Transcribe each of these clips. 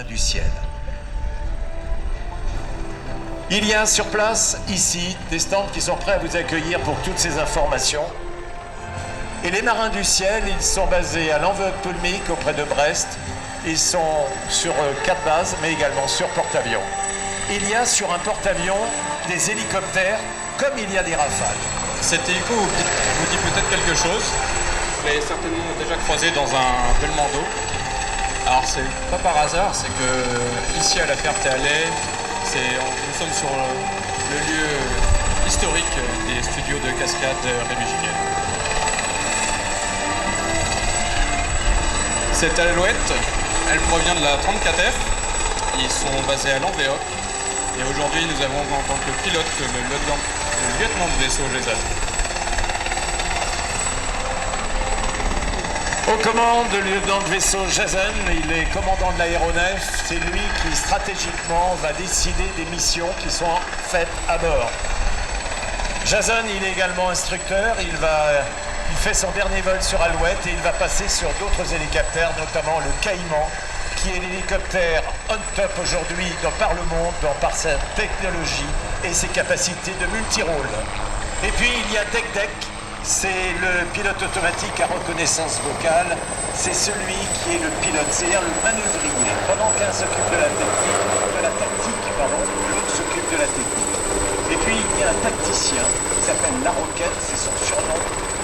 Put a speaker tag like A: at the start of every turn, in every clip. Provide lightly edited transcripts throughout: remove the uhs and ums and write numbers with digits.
A: marins du ciel. Il y a sur place, ici, des stands qui sont prêts à vous accueillir pour toutes ces informations. Et les marins du ciel, ils sont basés à l'Enveloppe-Poulmic auprès de Brest. Ils sont sur 4 bases, mais également sur porte-avions. Il y a sur un porte-avions des hélicoptères, comme il y a des Rafales.
B: Cet hélico vous dit peut-être quelque chose. Vous l'avez certainement déjà croisé dans un Belmondo. Alors c'est pas par hasard, c'est que ici à la Ferté-Alais, nous sommes sur le lieu historique des studios de cascade Rémi Giguet. Cette alouette, elle provient de la 34F. Ils sont basés à Lanvéoc. Et aujourd'hui, nous avons en tant que pilote le lieutenant de vaisseau Jason.
A: Aux commandes, le lieutenant de vaisseau Jason, il est commandant de l'aéronef. C'est lui qui, stratégiquement, va décider des missions qui sont faites à bord. Jason, il est également instructeur. Il fait son dernier vol sur Alouette et il va passer sur d'autres hélicoptères, notamment le Caïman, qui est l'hélicoptère on top aujourd'hui par le monde, par sa technologie et ses capacités de multirôle. Et puis il y a Dec, c'est le pilote automatique à reconnaissance vocale, c'est celui qui est le pilote, c'est-à-dire le manœuvrier. Pendant qu'un s'occupe de la tactique, l'autre s'occupe de la technique. Et puis il y a un tacticien qui s'appelle La Roquette, c'est son surnom.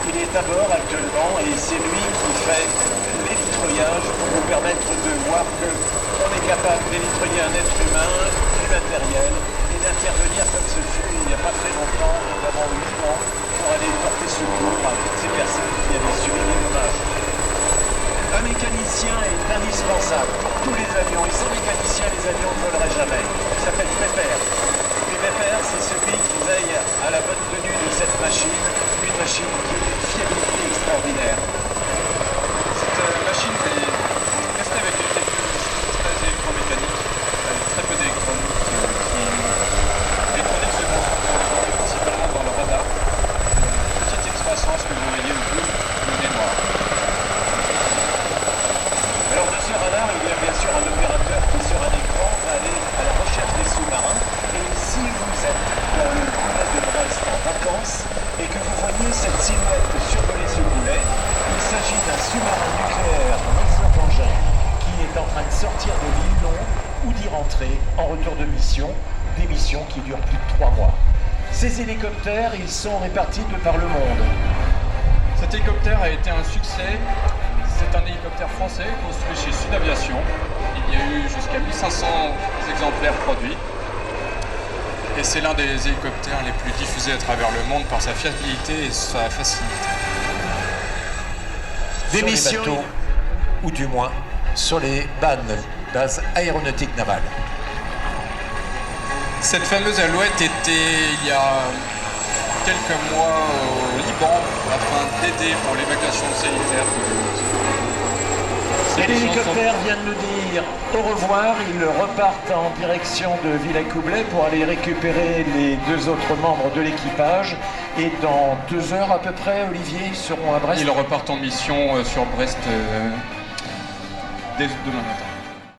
A: Il est à bord actuellement et c'est lui qui fait l'hélitreuillage pour vous permettre de voir qu'on est capable d'hélitreuiller un être humain, du matériel et d'intervenir comme ce fut il n'y a pas très longtemps, notamment 8 ans, pour aller porter secours à toutes ces personnes qui avaient subi des dommages. Un mécanicien est indispensable pour tous les avions et sans mécanicien les avions ne voleraient jamais. Il s'appelle Pépère. Et Pépère, c'est celui qui veille à la bonne tenue de cette machine, une machine qui a une fiabilité extraordinaire.
B: Cette machine est restée avec une technologie très électromécanique, avec très peu d'électronique. L'électronique se concentre principalement dans le radar, une petite excroissance que vous voyez au bout, le nez noir.
A: Alors de ce radar, il y a bien sûr un opérateur qui sur un écran va aller à la recherche des sous-marins. Et si vous êtes dans le goulet de Brest en vacances et que vous voyez cette silhouette survoler ce goulet, il s'agit d'un sous-marin nucléaire engin qui est en train de sortir de l'île Longue ou d'y rentrer en retour de mission, des missions qui durent plus de 3 mois. Ces hélicoptères, ils sont répartis de par le monde.
B: Cet hélicoptère a été un succès. C'est un hélicoptère français construit chez Sud Aviation. Il y a eu jusqu'à 1500 exemplaires produits. Et c'est l'un des hélicoptères les plus diffusés à travers le monde par sa fiabilité et sa facilité.
A: Des missions, bateaux, ou du moins sur les bases aéronautiques navales.
B: Cette fameuse alouette était il y a quelques mois au Liban afin d'aider pour l'évacuation sanitaire de
A: et l'hélicoptère vient de nous dire au revoir, ils repartent en direction de Villacoublay pour aller récupérer les 2 autres membres de l'équipage et dans 2 heures à peu près, Olivier, ils seront à Brest.
B: Ils repartent en mission sur Brest dès demain matin.